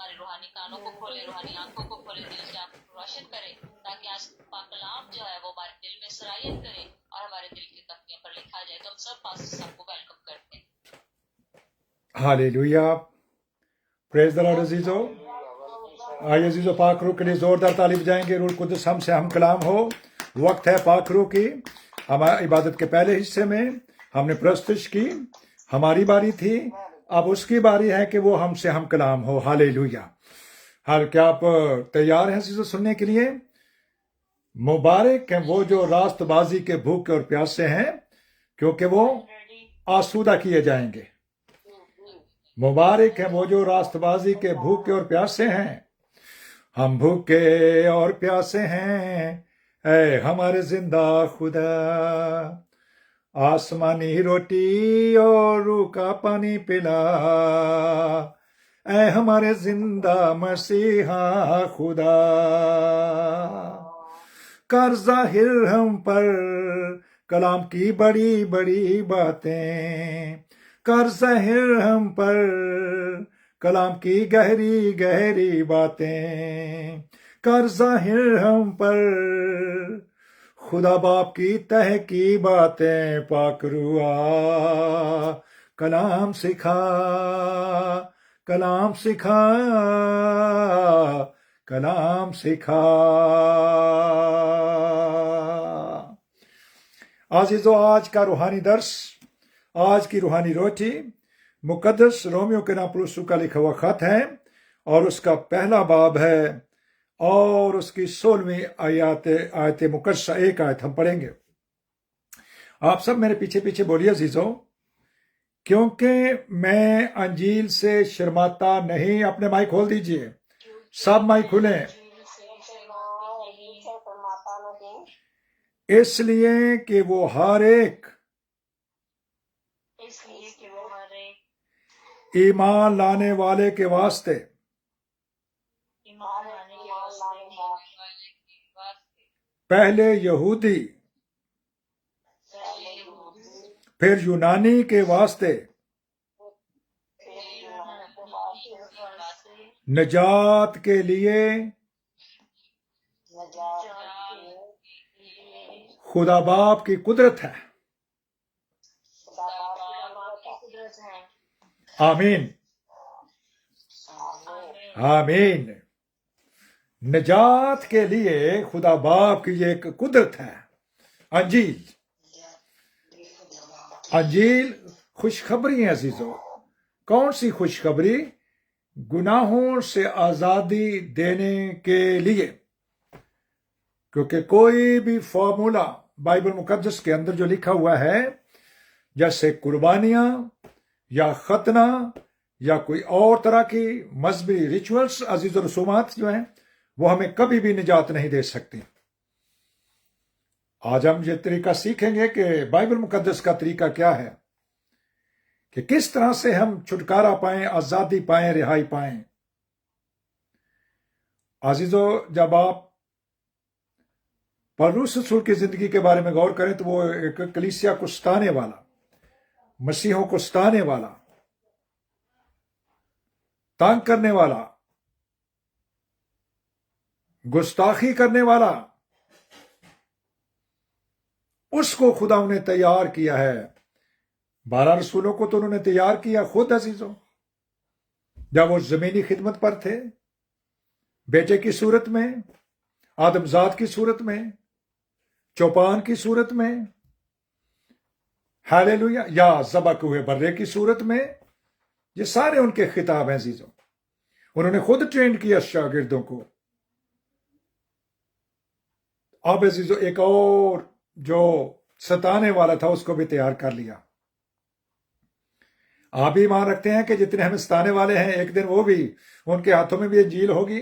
ہمارے روحانی کانوں کو کھولے، روحانی آنکھوں کو کھولے، دل کی آنکھوں کو روشن کرے، تاکہ آج پاک کلام جو ہے وہ ہمارے دل میں سرایت کرے اور ہمارے دل کی تختیوں پر لکھا جائے. تو ہم سب پاسٹر صاحب کو ویلکم کرتے ہیں. ہالےلویا، پریز دی لارڈ عزیزو. آئیے عزیزو، پاک روح کے لیے زوردار تالی بجائیں گے. روح القدس ہم سے ہم کلام ہو. وقت ہے پاک روح کی. ہماری عبادت کے پہلے حصے میں ہم نے پرستش کی، ہماری باری تھی، اب اس کی باری ہے کہ وہ ہم سے ہم کلام ہو. ہالےلویا. کیا آپ تیار ہیں عزیزو سننے کے لیے؟ مبارک ہیں وہ جو راست بازی کے بھوکے اور پیاسے ہیں، کیونکہ وہ آسودہ کیے جائیں گے. مبارک ہیں وہ جو راست بازی کے بھوکے اور پیاسے ہیں. ہم بھوکے اور پیاسے ہیں، اے ہمارے زندہ خدا. آسمانی روٹی اور روح کا پانی پلا، اے ہمارے زندہ مسیحا خدا. کر ظاہر ہم پر کلام کی بڑی بڑی باتیں، کر ظاہر ہم پر کلام کی گہری گہری باتیں، کر ظاہر ہم پر خدا باپ کی تہ کی باتیں. پاک روح کلام سکھا، کلام سکھا، کلام سکھا. عزیزو، آج کا روحانی درس، آج کی روحانی روٹی مقدس رومیو کے نام پلوسو کا لکھا ہوا خط ہے، اور اس کا پہلا باب ہے اور اس کی 16ویں آیت مقدسہ. ایک آیت ہم پڑھیں گے. آپ سب میرے پیچھے پیچھے بولیے عزیزو، کیونکہ میں انجیل سے شرماتا نہیں. اپنے مائک کھول دیجئے، سب مائک کھلیں. اس لیے کہ وہ ہر ایک ایمان لانے والے کے واسطے پہلے یہودی پھر یونانی کے واسطے نجات کے لیے خدا باپ کی قدرت ہے. آمین، آمین. نجات کے لیے خدا باپ کی یہ ایک قدرت ہے. انجیل، انجیل خوشخبری ہے عزیزو. کون سی خوشخبری؟ گناہوں سے آزادی دینے کے لیے. کیونکہ کوئی بھی فارمولا بائبل مقدس کے اندر جو لکھا ہوا ہے، جیسے قربانیاں یا ختنہ یا کوئی اور طرح کی مذہبی ریچولز، عزیز و رسومات جو ہیں، وہ ہمیں کبھی بھی نجات نہیں دے سکتی. آج ہم یہ طریقہ سیکھیں گے کہ بائبل مقدس کا طریقہ کیا ہے، کہ کس طرح سے ہم چھٹکارا پائیں، آزادی پائیں، رہائی پائیں. عزیزو، جب آپ پولس رسول کی زندگی کے بارے میں غور کریں تو وہ ایک کلیسیا کو ستانے والا، مسیحوں کو ستانے والا، تنگ کرنے والا، گستاخی کرنے والا، اس کو خدا نے تیار کیا ہے. 12 رسولوں کو تو انہوں نے تیار کیا خود عزیزوں، جب وہ زمینی خدمت پر تھے، بیٹے کی صورت میں، آدم ذات کی صورت میں، چوپان کی صورت میں، ہالےلویا، یا ذبح ہوئے برے کی صورت میں. یہ سارے ان کے خطاب ہیں عزیزوں. انہوں نے خود ٹرینڈ کیا شاگردوں کو. اب عزیزوں ایک اور جو ستانے والا تھا اس کو بھی تیار کر لیا. آپ بھی ایمان رکھتے ہیں کہ جتنے ہمیں ستانے والے ہیں، ایک دن وہ بھی، ان کے ہاتھوں میں بھی انجیل ہوگی،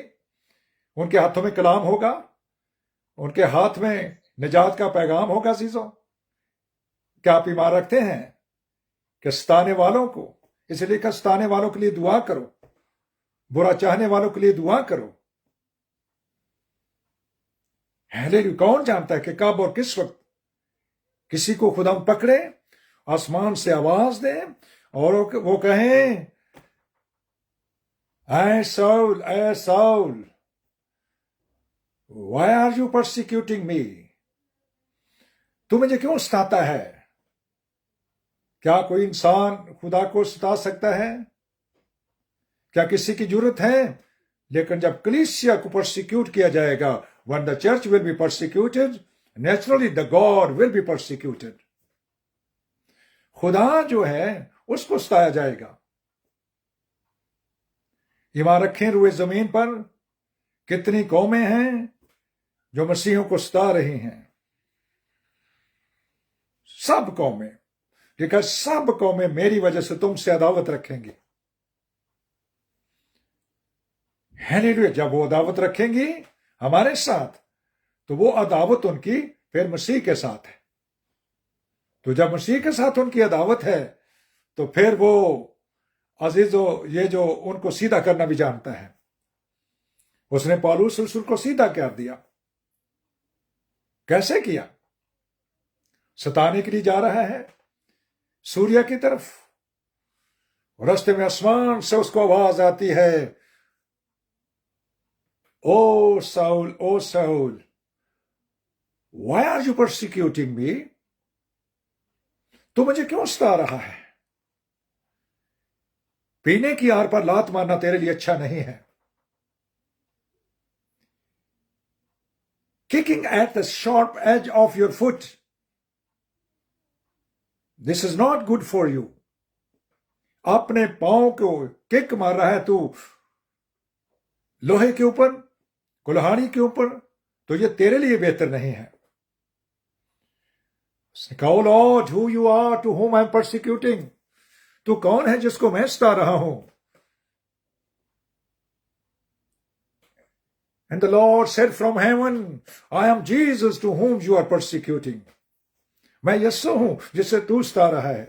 ان کے ہاتھوں میں کلام ہوگا، ان کے ہاتھ میں نجات کا پیغام ہوگا عزیزوں. کیا آپ ایمان رکھتے ہیں کہ ستانے والوں کو، اس لیے کہ ستانے والوں کے لیے دعا کرو، برا چاہنے والوں کے لیے دعا کرو. ہالےلویا. کون جانتا ہے کہ کب اور کس وقت کسی کو خدا پکڑے، آسمان سے آواز دے اور وہ کہیں اے civil, why are you persecuting me? تو مجھے کیوں ستاتا ہے؟ کیا کوئی انسان خدا کو ستا سکتا ہے؟ کیا کسی کی جرت ہے؟ لیکن جب کلیسیا کو پرسیکیوٹ کیا جائے گا, when the church will be persecuted, naturally the God will be persecuted. خدا جو ہے اس کو ستایا جائے گا. ایمان رکھیں, روئے زمین پر کتنی قومیں ہیں جو مسیحوں کو ستا رہی ہیں. سب قومیں, لیکن سب قومیں میری وجہ سے تم سے عداوت رکھیں گی. ہیلیلویا. جب وہ عداوت رکھیں گی ہمارے ساتھ, تو وہ عداوت ان کی پھر مسیح کے ساتھ ہے. تو جب مسیح کے ساتھ ان کی عداوت ہے, تو پھر وہ عزیزو یہ جو ان کو سیدھا کرنا بھی جانتا ہے. اس نے پالوس رسول کو سیدھا کر دیا. کیسے کیا؟ ستانے کے لیے جا رہا ہے سوریا کی طرف, راستے میں آسمان سے اس کو آواز آتی ہے, او Saul, why are you persecuting me? تو مجھے کیوں ستا رہا ہے؟ پینے کی آر پر لات مارنا تیرے لیے اچھا نہیں ہے. Kicking at the sharp edge of your foot, this is not good for you. اپنے پاؤں کو کک مار رہا ہے تو لوہے کے اوپر, کلہاڑی کے اوپر, تو یہ تیرے لیے بہتر نہیں ہے. اس نے کہا, O Lord, who you are to whom I am persecuting? تو کون ہے جس کو میں ستا رہا ہوں؟ And the Lord said from heaven, I am Jesus to whom you are persecuting. میں یسوع ہوں جسے تو ستا رہا ہے.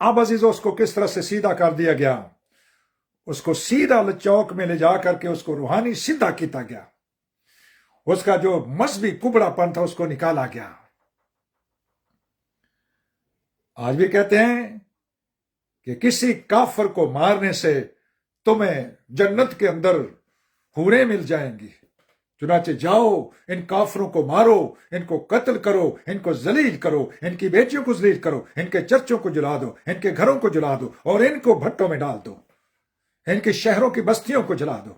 اب عزیزو اس کو کس طرح سے سیدھا کر دیا گیا؟ اس کو سیدھا چوک میں لے جا کر کے اس کو روحانی سیدھا کیتا گیا. اس کا جو مذہبی کبڑا پن تھا اس کو نکالا گیا. آج بھی کہتے ہیں کہ کسی کافر کو مارنے سے تمہیں جنت کے اندر حوریں مل جائیں گی. چنانچہ جاؤ, ان کافروں کو مارو, ان کو قتل کرو, ان کو ذلیل کرو, ان کی بیٹیوں کو ذلیل کرو, ان کے چرچوں کو جلا دو, ان کے گھروں کو جلا دو, اور ان کو بھٹوں میں ڈال دو, ان کے شہروں کی بستیوں کو جلا دو,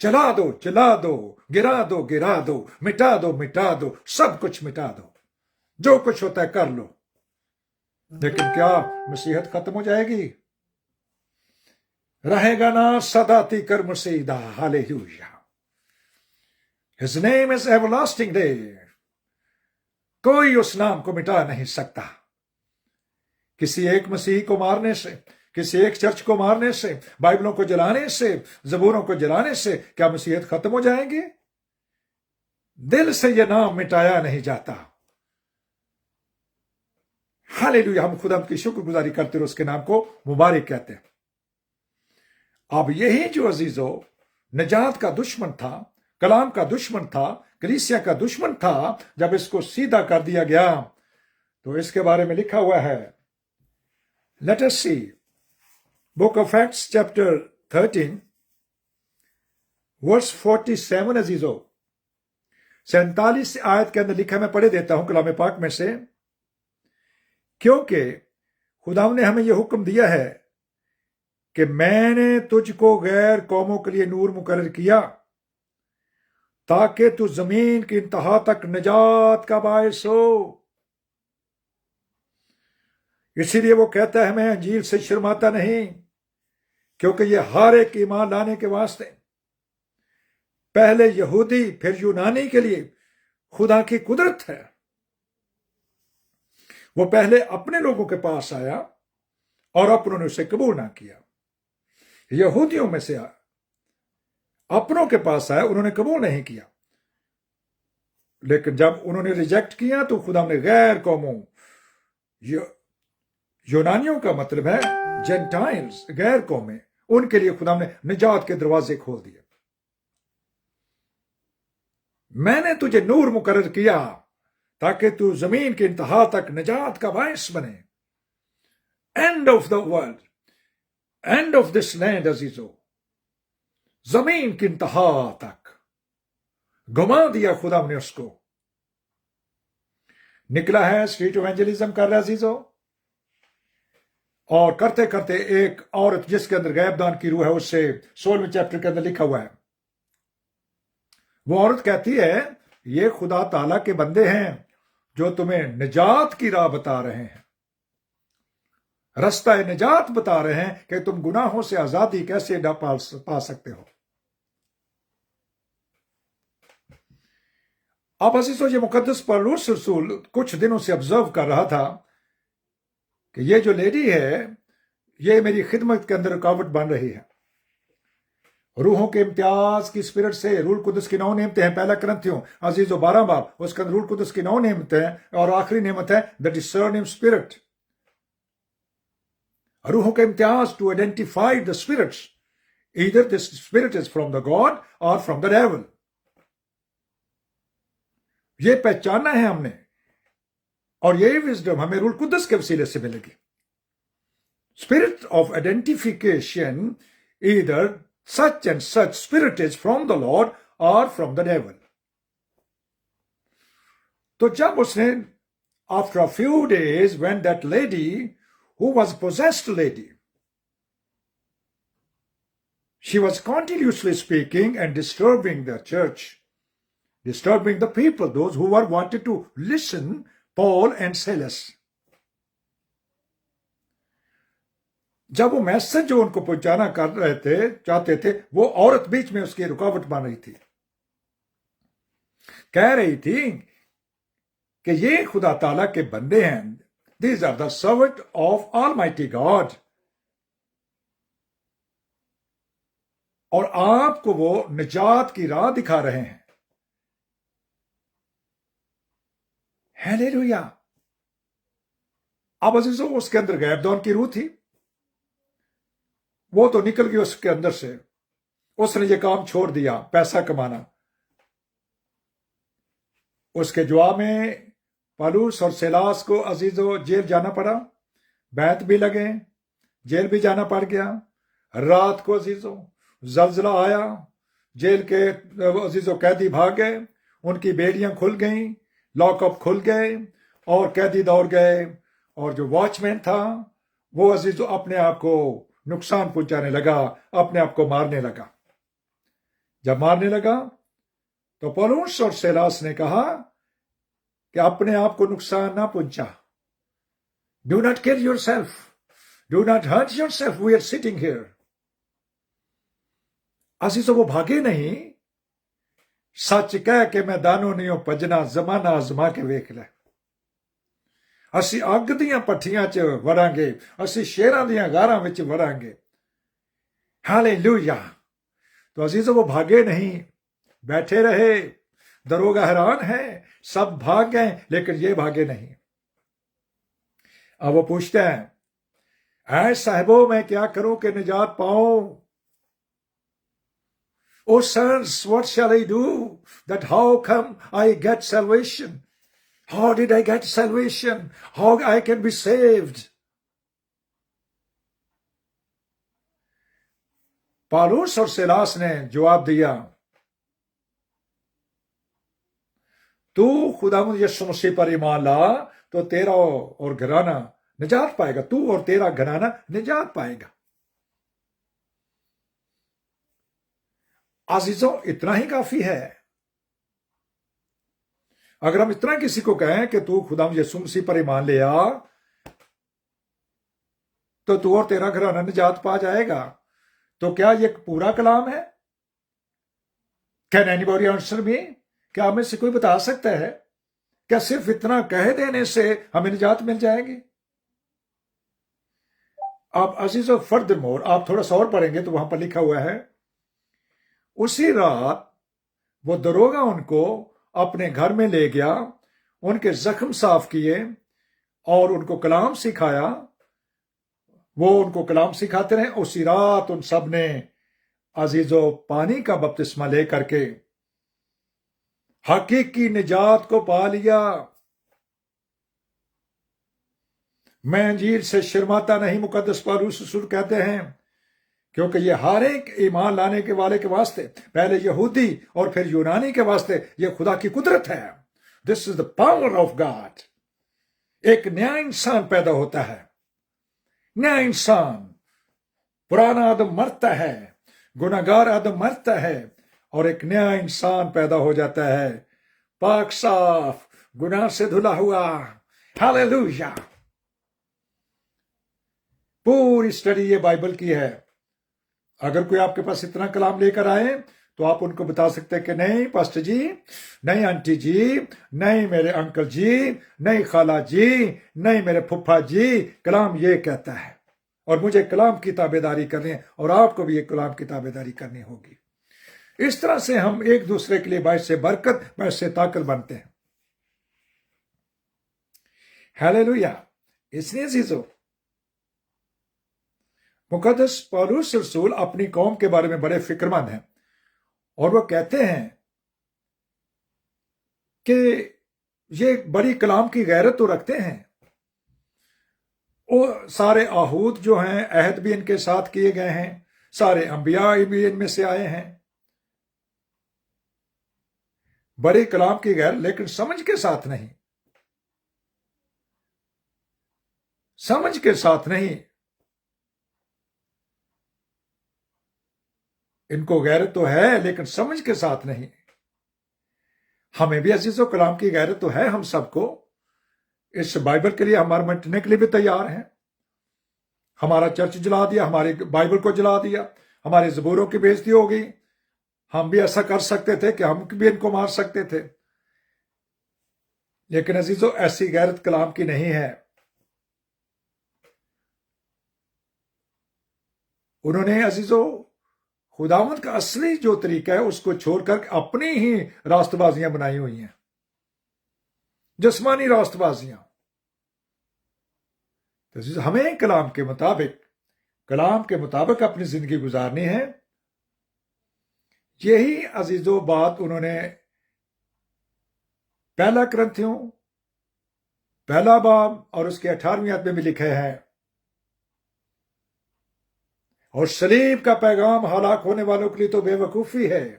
جلا دو, جلا دو, گرا دو, گرا دو, مٹا دو, مٹا دو, سب کچھ مٹا دو, جو کچھ ہوتا ہے کر لو. لیکن کیا مسیحت ختم ہو جائے گی؟ رہے گا نا سدا تیکر مسیدہ. ہاللیلویا. His name is everlasting day. کوئی اس نام کو مٹا نہیں سکتا. کسی ایک مسیحی کو مارنے سے, کسی ایک چرچ کو مارنے سے, بائبلوں کو جلانے سے, زبوروں کو جلانے سے کیا مسیحت ختم ہو جائیں گی؟ دل سے یہ نام مٹایا نہیں جاتا. ہاللیلویا. ہم خدا کی شکر گزاری کرتے ہوئے اس کے نام کو مبارک کہتے ہیں. اب یہی جو عزیزو نجات کا دشمن تھا, کلام کا دشمن تھا, کلیسیا کا دشمن تھا, جب اس کو سیدھا کر دیا گیا تو اس کے بارے میں لکھا ہوا ہے. Let us see Book of Acts chapter 13 verse 47 عزیزو. 47 آیت کے اندر لکھا, میں پڑھے دیتا ہوں کلام پاک میں سے. کیونکہ خدا نے ہمیں یہ حکم دیا ہے کہ میں نے تجھ کو غیر قوموں کے لیے نور مقرر کیا تاکہ تو زمین کی انتہا تک نجات کا باعث ہو. اسی لیے وہ کہتا ہے میں انجیل سے شرماتا نہیں, کیونکہ یہ ہر ایک ایمان لانے کے واسطے, پہلے یہودی پھر یونانی کے لیے خدا کی قدرت ہے. وہ پہلے اپنے لوگوں کے پاس آیا اور اپنوں نے اسے قبول نہ کیا. یہودیوں میں سے اپنوں کے پاس آیا, انہوں نے قبول نہیں کیا. لیکن جب انہوں نے ریجیکٹ کیا تو خدا نے غیر قوموں, یونانیوں کا مطلب ہے جینٹائلز, غیر قومیں, ان کے لیے خدا نے نجات کے دروازے کھول دیے. میں نے تجھے نور مقرر کیا تاکہ تو زمین کی انتہا تک نجات کا باعث بنے. End of the world, end of this land عزیزو، زمین کی انتہا تک گھما دیا خدا نے اس کو. نکلا ہے اسٹریٹ ایونجلزم کر رہا عزیزو، اور کرتے کرتے ایک عورت جس کے اندر غیب دان کی روح ہے، اس سے 16ویں چیپٹر کے اندر لکھا ہوا ہے، وہ عورت کہتی ہے یہ خدا تعالیٰ کے بندے ہیں جو تمہیں نجات کی راہ بتا رہے ہیں، رستہ نجات بتا رہے ہیں کہ تم گناہوں سے آزادی کیسے پا سکتے ہو. اب عزیزو، یہ مقدس پولس رسول کچھ دنوں سے آبزرو کر رہا تھا کہ یہ جو لیڈی ہے یہ میری خدمت کے اندر رکاوٹ بن رہی ہے. روحوں کے امتیاز کی اسپرٹ سے روح القدس کی 9 نعمتیں ہیں، پہلا کرنتھیوں عزیزو 12 باب، اس کے اندر روح القدس کی 9 نعمتیں ہیں، اور آخری نعمت ہے the discerning spirit. روحوں کا امتیاز to identify the spirits. Either the spirit is from the God or from the devil. یہ پہچاننا ہے ہم نے، اور یہ وزڈم ہمیں روح القدس کے وسیلے سے ملے گی. Spirit of identification, either such and such spirit is from the Lord or from the devil. تو جب اس نے after a few days when that lady who was possessed lady, she was continuously speaking and disturbing the church, disturbing the people, those who were wanted to listen, Paul and Silas. جب وہ message جو ان کو پہنچانا کر رہے تھے چاہتے تھے، وہ عورت بیچ میں اس کی رکاوٹ بن رہی تھی، کہہ رہی تھی کہ یہ خدا تعالیٰ کے بندے ہیں، these are the servant of Almighty God، اور آپ کو وہ نجات کی راہ دکھا رہے ہیں. ہیلیلویا. اب عزیزو، اس کے اندر غیب دان کی روح تھی، وہ تو نکل گئی اس کے اندر سے، اس نے یہ کام چھوڑ دیا، پیسہ کمانا. اس کے جواب میں پالوس اور سیلاس کو عزیزو جیل جانا پڑا، بیت بھی لگے، جیل بھی جانا پڑ گیا. رات کو عزیزو زلزلہ آیا، جیل کے عزیزو قیدی بھاگ گئے، ان کی بیڑیاں کھل گئیں، لاک اپ کھل گئے، اور قیدی دوڑ گئے، اور جو واچ مین تھا وہ عزیزو اپنے آپ کو نقصان پہنچانے لگا، اپنے آپ کو مارنے لگا. جب مارنے لگا تو پولس اور سیلاس نے کہا کہ اپنے آپ کو نقصان نہ پہنچا. Do not kill yourself. Do not hurt yourself. We are sitting here. عزیزو، وہ بھاگے نہیں. سچ کہہ کہ میں دانو نہیں ہوں پجنا، زمانہ آزما کے ویکھ لے. اسی اگ دیاں پٹھیاں چ وڑاں گے، اسی شیراں دیاں غاراں وچ وڑاں گے. ہالےلویا. تو عزیزو، وہ بھاگے نہیں، بیٹھے رہے. دروگا حیران ہے، سب بھاگ گئے لیکن یہ بھاگے نہیں. اب وہ پوچھتے ہیں، اے صاحبو، میں کیا کروں کہ نجات پاؤں؟ Oh sons, what shall I do? That how come I get salvation? How did I get salvation? How I can be saved? پالوس اور سیلاس نے جواب دیا، تو خداوند یسوع مسیح پر ایمان لا تو تیرا اور گھرانہ نجات پائے گا، تو اور تیرا گھرانہ نجات پائے گا. عزیزو، اتنا ہی کافی ہے. اگر ہم اتنا کسی کو کہیں کہ تو خداوند یسوع مسیح پر ایمان لے آ تو اور تیرا گھرانہ نجات پا جائے گا، تو کیا یہ پورا کلام ہے؟ Can anybody answer me? کیا ہمیں سے کوئی بتا سکتا ہے کیا صرف اتنا کہہ دینے سے ہمیں نجات مل جائے گی؟ آپ عزیزو فردمور آپ تھوڑا سا اور پڑھیں گے تو وہاں پر لکھا ہوا ہے، اسی رات وہ دروگا ان کو اپنے گھر میں لے گیا، ان کے زخم صاف کیے اور ان کو کلام سکھایا. وہ ان کو کلام سکھاتے رہے. اسی رات ان سب نے عزیزو پانی کا بپتسمہ لے کر کے حقیقی نجات کو پا لیا. میں انجیل سے شرماتا نہیں، مقدس پالوس رسول کہتے ہیں. کیونکہ یہ ہر ایک ایمان لانے کے والے کے واسطے، پہلے یہودی اور پھر یونانی کے واسطے، یہ خدا کی قدرت ہے. دس از دا پاور آف گاڈ. ایک نیا انسان پیدا ہوتا ہے، نیا انسان. پرانا آدم مرتا ہے، گناہگار آدم مرتا ہے، اور ایک نیا انسان پیدا ہو جاتا ہے، پاک صاف، گناہ سے دھلا ہوا. ہاللیلویا. پوری اسٹڈی یہ بائبل کی ہے. اگر کوئی آپ کے پاس اتنا کلام لے کر آئے تو آپ ان کو بتا سکتے ہیں کہ نہیں پاسٹر جی، نہیں آنٹی جی، نہیں میرے انکل جی، نہیں خالہ جی، نہیں میرے پھپھا جی، کلام یہ کہتا ہے اور مجھے کلام کی تابع داری کرنی ہے، اور آپ کو بھی یہ کلام کی تابع داری کرنی ہوگی. اس طرح سے ہم ایک دوسرے کے لیے باعث برکت، باعث طاقت بنتے ہیں. ہاللیلویا. اس لیے عزیزو، مقدس پولس رسول اپنی قوم کے بارے میں بڑے فکر مند ہیں، اور وہ کہتے ہیں کہ یہ بڑی کلام کی غیرت تو رکھتے ہیں. وہ سارے آہود جو ہیں، عہد بھی ان کے ساتھ کیے گئے ہیں، سارے انبیاء بھی ان میں سے آئے ہیں. بڑے کلام کی غیر، لیکن سمجھ کے ساتھ نہیں، سمجھ کے ساتھ نہیں. ان کو غیرت تو ہے لیکن سمجھ کے ساتھ نہیں. ہمیں بھی عزیز و کلام کی غیرت تو ہے، ہم سب کو. اس بائبل کے لیے ہمارے مرنے کے لیے بھی تیار ہیں. ہمارا چرچ جلا دیا، ہماری بائبل کو جلا دیا، ہمارے زبوروں کی بے عزتی ہو گئی. ہم بھی ایسا کر سکتے تھے کہ ہم بھی ان کو مار سکتے تھے، لیکن عزیزو ایسی غیرت کلام کی نہیں ہے. انہوں نے عزیزو خداوند کا اصلی جو طریقہ ہے اس کو چھوڑ کر اپنی ہی راست بازیاں بنائی ہوئی ہیں، جسمانی راست بازیاں. تو ہمیں کلام کے مطابق اپنی زندگی گزارنی ہے. یہی عزیزو بات انہوں نے پہلا کرنتھیوں پہلا باب اور اس کے 18ویں آیت میں بھی لکھے ہیں. اور صلیب کا پیغام ہلاک ہونے والوں کے لیے تو بے وقوفی ہے،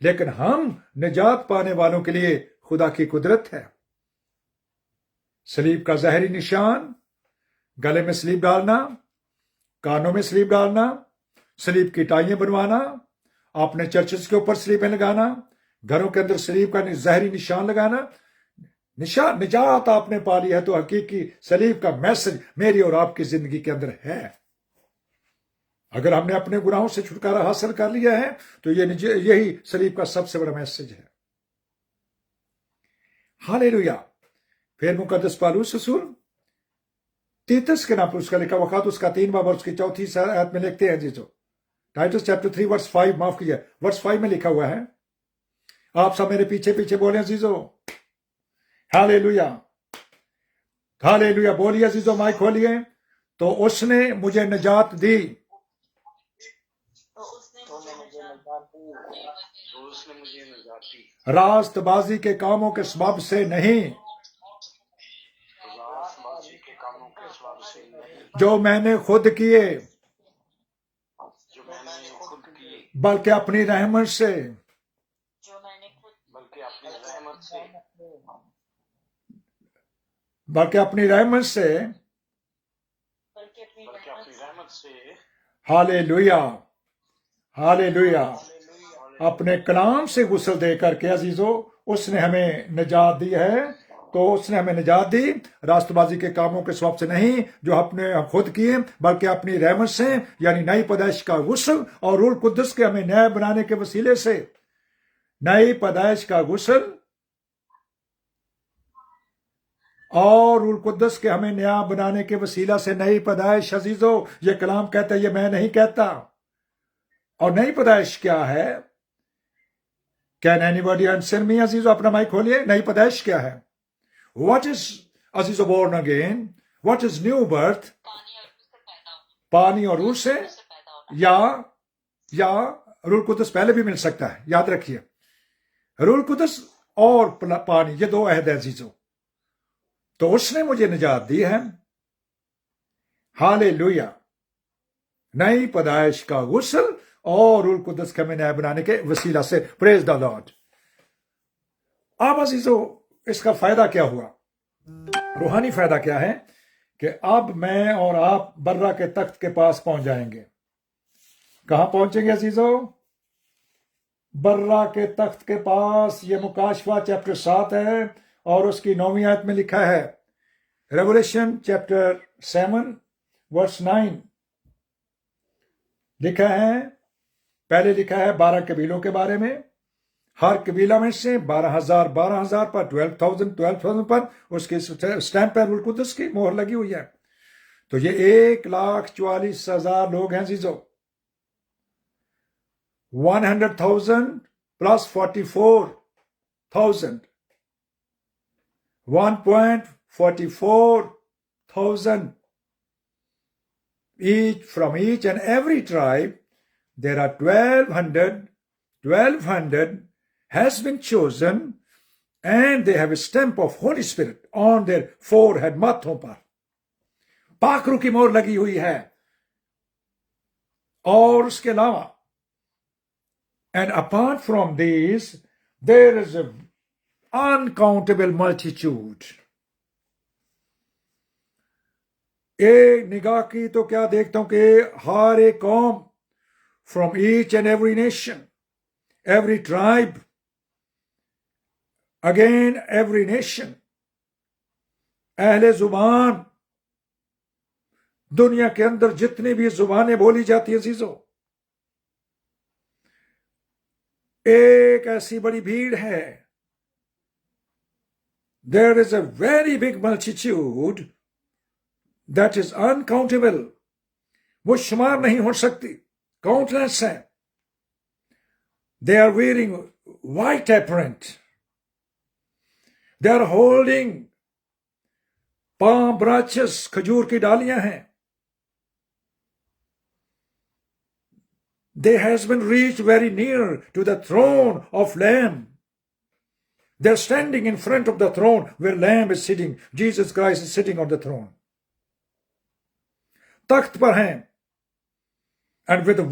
لیکن ہم نجات پانے والوں کے لیے خدا کی قدرت ہے. صلیب کا ظاہری نشان، گلے میں صلیب ڈالنا، کانوں میں صلیب ڈالنا، صلیب کی ٹائیاں بنوانا، اپنے چرچز کے اوپر صلیبیں لگانا، گھروں کے اندر صلیب کا ظاہری نشان لگانا. نجات آپ نے پا لی ہے تو حقیقی صلیب کا میسج میری اور آپ کی زندگی کے اندر ہے. اگر ہم نے اپنے گناہوں سے چھٹکارا حاصل کر لیا ہے تو یہی صلیب کا سب سے بڑا میسج ہے. ہاللیلویا. پھر مقدس پولس رسول تیتس کے نام پر اس کا لکھا وقت اس کا 3 باب اور اس کی 4 آیت میں لکھتے ہیں جیسو ٹائٹس چیپٹر 3 ورس 5، معاف کیجیے ورس 5 میں لکھا ہوا ہے. آپ سب میرے پیچھے پیچھے بولیں عزیزو. ہاللیلویا، ہاللیلویا بولیے عزیزو، مائک کھولیے. تو اس نے مجھے نجات دی، راست بازی کے کاموں کے سبب سے نہیں جو میں نے خود کیے، بلکہ اپنی رحمت سے. بلکہ اپنی رحمت سے. ہاللیلویا، ہاللیلویا. اپنے کلام سے غسل دے کر کے عزیزو اس نے ہمیں نجات دی ہے. تو اس نے ہمیں نجات دی راست بازی کے کاموں کے سبب سے نہیں جو اپنے خود کیے، بلکہ اپنی رحمت سے، یعنی نئی پیدائش کا غسل اور روح القدس کے ہمیں نیا بنانے کے وسیلے سے. نئی پیدائش کا غسل اور روح القدس کے ہمیں نیا بنانے کے وسیلہ سے نئی پیدائش. عزیزو یہ کلام کہتا ہے، یہ میں نہیں کہتا. اور نئی پیدائش کیا ہے؟ Can anybody answer me عزیزو؟ اپنا مائک کھولیے. نئی پیدائش کیا ہے؟ What is عزیزو born again? What is new birth? پانی اور روح سے، یا روح القدس پہلے بھی مل سکتا ہے. یاد رکھیے روح القدس اور پانی یہ 2 عہد ہیں عزیزو. تو اس نے مجھے نجات دی ہے. ہاللیلویا. نئی پیدائش کا غسل اور روح القدس کا میں نیا بنانے کے وسیلہ سے. پریز دا لارڈ. اب عزیزو اس کا فائدہ کیا ہوا؟ روحانی فائدہ کیا ہے کہ اب میں اور آپ برہ کے تخت کے پاس پہنچ جائیں گے. کہاں پہنچیں گے عزیزو؟ برہ کے تخت کے پاس. یہ مکاشفہ چیپٹر 7 ہے اور اس کی 9ویں آیت میں لکھا ہے. ریولیشن چیپٹر 7 ورس 9 لکھا ہے. پہلے لکھا ہے 12 قبیلوں کے بارے میں. ہر قبیلہ میں سے 12,000 پر 12,000 پر اس کی اسٹیمپ پر روح القدس کی مہر لگی ہوئی ہے. تو یہ 1,44,000 لوگ ہیں عزیزو. 100,000 plus 44,000 1,44,000 each from each and every tribe. There are 1,200 has been chosen and they have a stamp of Holy Spirit on their forehead. ماتھوں پر پاک روح کی مہر لگی ہوئی ہے. اور اس کے علاوہ and apart from these there is a uncountable multitude. ایک نگاہ کی تو کیا دیکھتا ہوں کہ ہر ایک قوم, from each and every nation, every tribe, again every nation, اہل زبان, دنیا کے اندر جتنی بھی زبانیں بولی جاتی ہیں عزیزو, ایک ایسی بڑی بھیڑ ہے. There is a very big multitude that is uncountable. وہ شمار نہیں ہو سکتی. Countless ہیں. They are wearing white apparel. They are holding palm branches. کھجور کی ڈالیاں ہیں. They has been reached very near to the throne of Lamb. They are standing in front of the throne where Lamb is sitting. Jesus Christ is sitting on the throne. تخت پر ہیں. And with a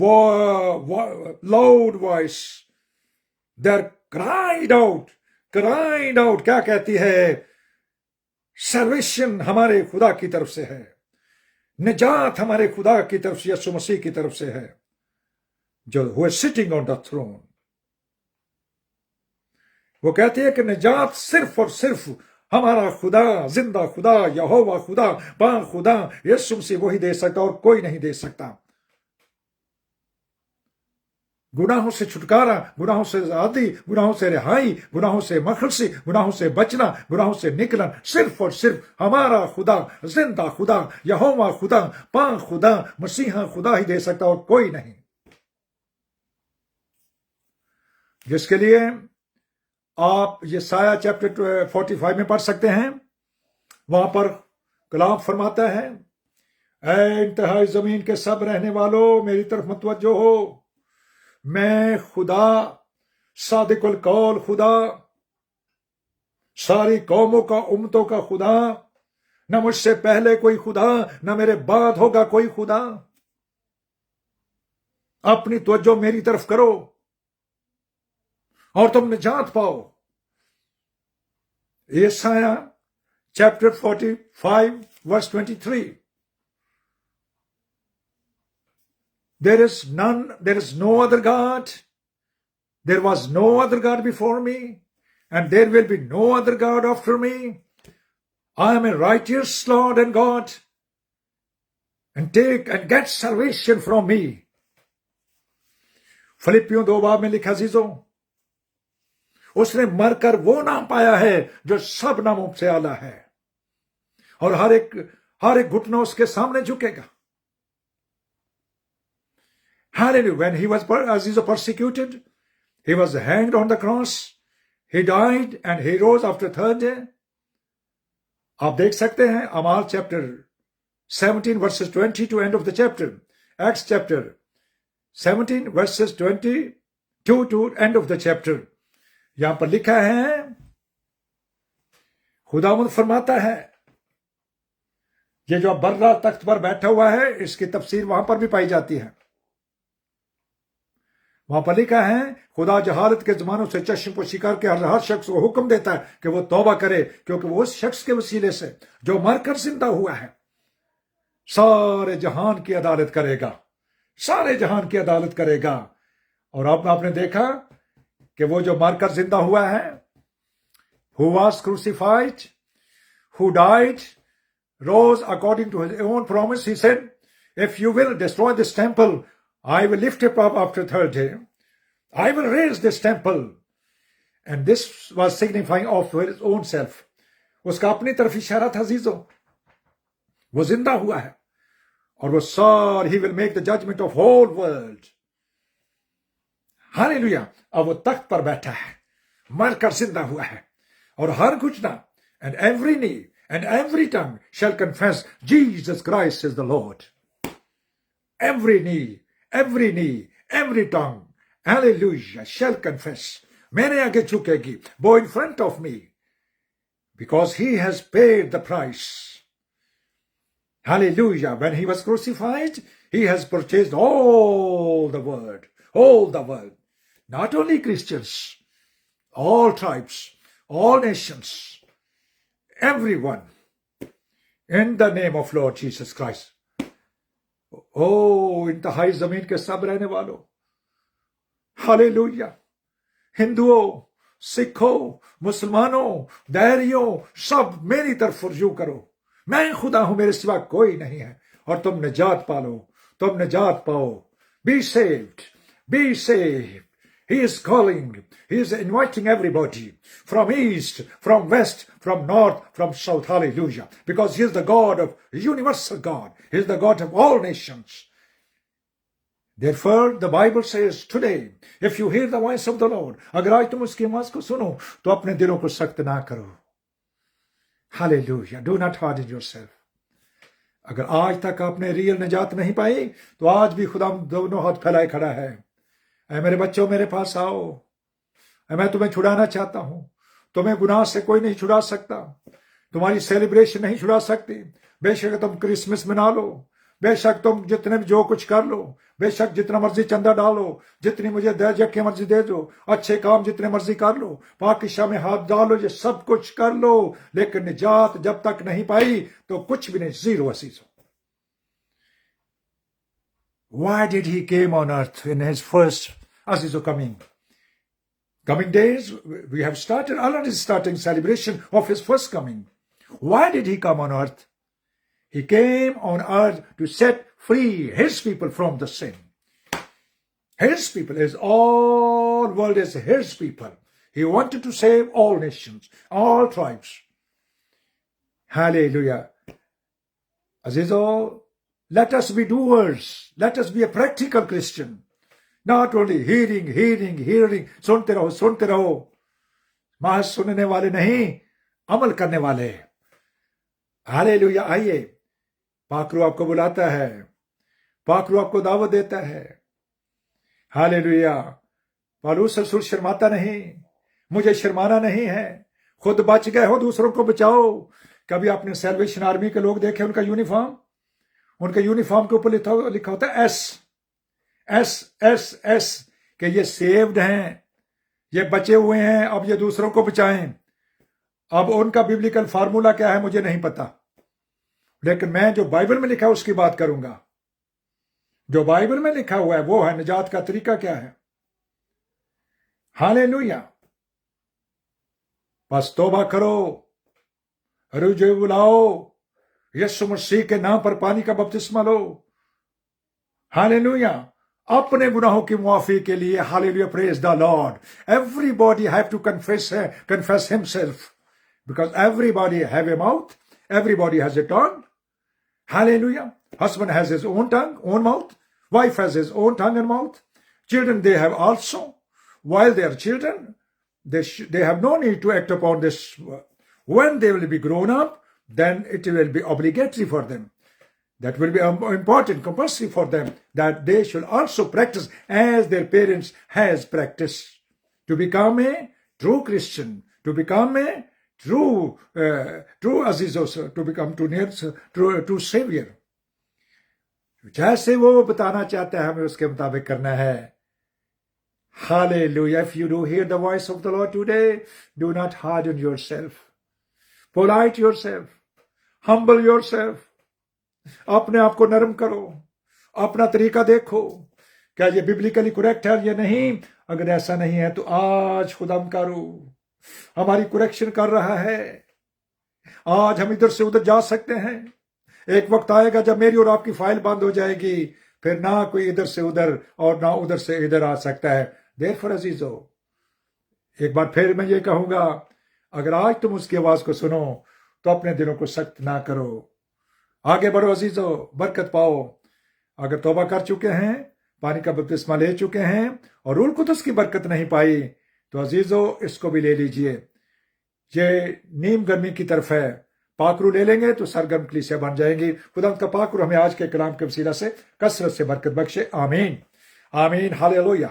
loud voice, they are cried out. کیا کہتی ہے؟ Salvation ہمارے خدا کی طرف سے ہے. نجات ہمارے خدا کی طرف سے, یسوع مسیح کی طرف سے ہے, جو who is sitting on the throne. وہ کہتے ہیں کہ نجات صرف اور صرف ہمارا خدا, زندہ خدا, یہوہ خدا, پاک خدا یسوع مسیح وہی دے سکتا اور کوئی نہیں دے سکتا. گناہوں سے چھٹکارا, گناہوں سے آزادی, گناہوں سے رہائی, گناہوں سے مخلصی, گناہوں سے بچنا, گناہوں سے نکلنا صرف اور صرف ہمارا خدا, زندہ خدا, یہوہ خدا, پاک خدا, مسیحا خدا ہی دے سکتا اور کوئی نہیں. جس کے لیے آپ یسایہ چیپٹر 45 میں پڑھ سکتے ہیں. وہاں پر کلام فرماتا ہے, اے انتہائی زمین کے سب رہنے والوں میری طرف متوجہ ہو, میں خدا, صادق القول خدا, ساری قوموں کا, امتوں کا خدا, نہ مجھ سے پہلے کوئی خدا, نہ میرے بعد ہوگا کوئی خدا. اپنی توجہ میری طرف کرو اور تم نجات پاؤ. یسایہ chapter 45 verse 23. There is no other God. There was no other God before me, and there will be no other God after me. I am a righteous Lord and God, and take and get salvation from me. فلپیوں 2 میں لکھا عزیزوں, اس نے مر کر وہ نام پایا ہے جو سب ناموں سے اعلیٰ ہے, اور ہر ایک گھٹنا اس کے سامنے جھکے گا. Hallelujah. When he was persecuted, he was hanged on the cross. He died and he rose after third day. آپ دیکھ سکتے ہیں اعمال chapter 17 verses 20 to end of the chapter. Acts chapter 17 verses 22 to end of the chapter. یہاں پر لکھا ہے, خداوند فرماتا ہے, یہ جو برہ تخت پر بیٹھا ہوا ہے اس کی تفسیر وہاں پر بھی پائی جاتی ہے. وہاں پر لکھا ہے خدا جہالت کے زمانوں سے چشم پوشی کر کے ہر شخص کو حکم دیتا ہے کہ وہ توبہ کرے، کیونکہ وہ اس شخص کے وسیلے سے جو مر کر زندہ ہوا ہے سارے جہان کی عدالت کرے گا، سارے جہان کی عدالت کرے گا. اور اب آپ نے دیکھا کہ وہ جو مر کر زندہ ہوا ہے who was crucified, who died, rose according to his own promise. He said, if you will destroy this temple, I will lift it up after third day. I will raise this temple. And this was signifying of his own self. اس کا اپنی طرف اشارہ تھا عزیزو. وہ زندہ ہوا ہے اور وہ he will make the judgment of whole world. Hallelujah. اب وہ تخت پر بیٹھا ہے، مر کر زندہ ہوا ہے، اور ہر گھٹنا and every knee and every tongue shall confess Jesus Christ is the Lord. Every knee, every tongue, hallelujah, shall confess. میرے آگے جھکے گی، وہ in front of me, because he has paid the price. Hallelujah. When he was crucified, he has purchased all the world, all the world. Not only Christians, all tribes, all nations, everyone, in the name of Lord Jesus Christ. Oh, انتہائی زمین کے سب رہنے والوں، ہالےلویا، ہندوؤں، سکھوں، مسلمانوں، دہریوں، سب میری طرف رجوع کرو. میں خدا ہوں، میرے سوا کوئی نہیں ہے، اور تم نجات پالو، تم نجات پاؤ. Be saved, be saved. He is calling, he is inviting everybody from east, from west, from north, from south. Hallelujah. Because he is the God of universal God. He is the God of all nations. Therefore, the Bible says today, if you hear the voice of the Lord, اگر آج تم اس کی آواز کو سنو تو اپنے دلوں کو سخت نہ کرو. Hallelujah. Do not harden yourself. اگر آج تک آپ نے ریئل نجات نہیں پائی تو آج بھی خدا دونوں ہاتھ پھیلائے کھڑا ہے. اے میرے بچوں، میرے پاس آؤ، میں تمہیں چھڑانا چاہتا ہوں. تمہیں گناہ سے کوئی نہیں چھڑا سکتا، تمہاری سیلیبریشن نہیں چھڑا سکتی. بے شک تم کرسمس منا لو، بے شک تم جتنے بھی جو کچھ کر لو، بے شک جتنا مرضی چندہ ڈالو، جتنی مجھے جگہ مرضی دے دو، اچھے کام جتنے مرضی کر لو، پاک شاہ میں ہاتھ ڈالو، یہ سب کچھ کر لو، لیکن نجات جب تک نہیں پائی تو کچھ بھی نہیں، زیرو عزیزو. Why did he came on earth in his first Azizo coming days? We have started, already starting celebration of his first coming. Why did he come on earth? He came on earth to set free his people from the sin. His people is all world is his people. He wanted to save all nations, all tribes. Hallelujah. Azizo, let us be doers. Let us be a practical Christian. Not only hearing. سنتے رہو. محض سننے والے نہیں، عمل کرنے والے. ہالےلویا. آئیے، پاک روح آپ کو بلاتا ہے، پاک روح آپ کو دعوت دیتا ہے. ہالےلویا. پالوس رسول شرماتا نہیں، مجھے شرمانا نہیں ہے. خود بچ گئے ہو، دوسروں کو بچاؤ. کبھی آپ نے سیلویشن آرمی کے لوگ دیکھے، ان کا یونیفارم، ان کے یونیفارم کے اوپر لکھا ہوتا ہے ایس کہ یہ سیوڈ ہیں، یہ بچے ہوئے ہیں، اب یہ دوسروں کو بچائیں. اب ان کا بیبلیکل فارمولا کیا ہے مجھے نہیں پتا، لیکن میں جو بائبل میں لکھا ہے اس کی بات کروں گا. جو بائبل میں لکھا ہوا ہے وہ ہے نجات کا طریقہ کیا ہے. ہالےلویا. بس توبہ کرو، رجوع بلاؤ، یسوع مسیح کے نام پر پانی کا بپتسمہ لو. ہالےلویا. اپنے گناہوں کی معافی کے لیے ہالےلویا. پریز دا lord. Everybody have to confess himself, because everybody have a mouth, everybody has a tongue. Hallelujah. Husband has his own tongue, own mouth. Wife has his own tongue and mouth. Children they have also. While they are children, they have no need to act upon this. When they will be grown up, then it will be obligatory for them. That will be important, compulsory for them, that they should also practice as their parents has practiced. To become a true Christian, to become a true Azizos to become too near to Savior. جیسے وہ بتانا چاہتا ہے ہمیں اس کے مطابق کرنا ہے. Hallelujah. If you do hear the voice of the Lord today, do not harden yourself. Polite yourself. Humble yourself. اپنے آپ کو نرم کرو. اپنا طریقہ دیکھو. کیا یہ ببلیکلی کریکٹ ہے یا نہیں؟ اگر ایسا نہیں ہے تو آج خدام کا روح ہماری کریکشن کر رہا ہے. آج ہم ادھر سے ادھر جا سکتے ہیں. ایک وقت آئے گا جب میری اور آپ کی فائل بند ہو جائے گی. پھر نہ کوئی ادھر سے ادھر اور نہ ادھر سے ادھر آ سکتا ہے. Therefore عزیزو، ایک بار پھر میں یہ کہوں گا، اگر آج تم اس کی آواز کو سنو تو اپنے دلوں کو سخت نہ کرو. آگے بڑھو عزیزو، برکت پاؤ. اگر توبہ کر چکے ہیں، پانی کا بپتسمہ لے چکے ہیں اور روح القدس کی برکت نہیں پائی تو عزیزو اس کو بھی لے لیجئے. یہ نیم گرمی کی طرف ہے. پاک روح لے لیں گے تو سرگرم کلیسیا بن جائیں گی. خدا کا پاک روح ہمیں آج کے کلام کے وسیلہ سے کثرت سے برکت بخشے. آمین آمین. Hallelujah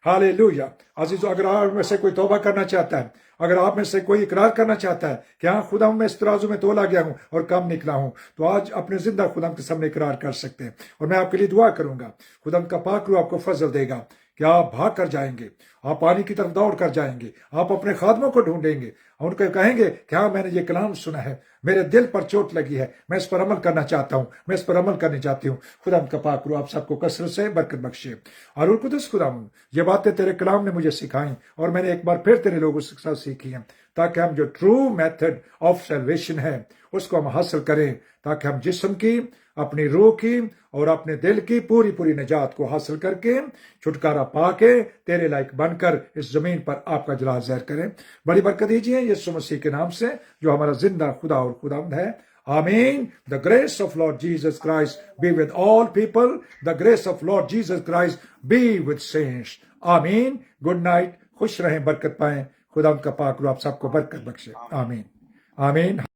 hallelujah. عزیزو، اگر آپ میں سے کوئی توبہ کرنا چاہتا ہے، اگر آپ میں سے کوئی اقرار کرنا چاہتا ہے کہ ہاں خدا میں اس ترازو میں تولا گیا ہوں اور کم نکلا ہوں، تو آج اپنے زندہ خدا کے سامنے اقرار کر سکتے ہیں. اور میں آپ کے لیے دعا کروں گا. خدا کا پاک روح آپ کو فضل دے گا کہ آپ بھاگ کر جائیں گے. آپ پانی کی طرف دوڑ کر جائیں گے. آپ اپنے خادموں کو ڈھونڈیں گے. ان کو کہیں گے کہ ہاں میں نے یہ کلام سنا ہے، میرے دل پر چوٹ لگی ہے، میں اس پر عمل کرنا چاہتا ہوں، میں اس پر عمل کرنی چاہتی ہوں. خدا کا پاک روح آپ سب کو کثرت سے برکت بخشے. اور روح القدس خدا، یہ باتیں تیرے کلام نے مجھے سکھائیں اور میں نے ایک بار پھر تیرے لوگوں سے ساتھ سیکھی ہیں، تاکہ ہم جو ٹرو میتھڈ آف سیلویشن ہے اس کو ہم حاصل کریں، تاکہ ہم جسم کی، اپنی روح کی اور اپنے دل کی پوری نجات کو حاصل کر کے چھٹکارا پا کے تیرے لائق بن کر اس زمین پر آپ کا جلال ظاہر کریں. بڑی برکت دیجیے یسوع مسیح کے نام سے جو ہمارا زندہ خدا اور خداوند ہے. آمین. The grace of Lord Jesus Christ be with all people. The grace of Lord Jesus Christ be with saints. آمین. Good night. خوش رہیں، برکت پائیں. خدا ان کا پاک روح آپ سب کو برکت بخشے. آمین آمین.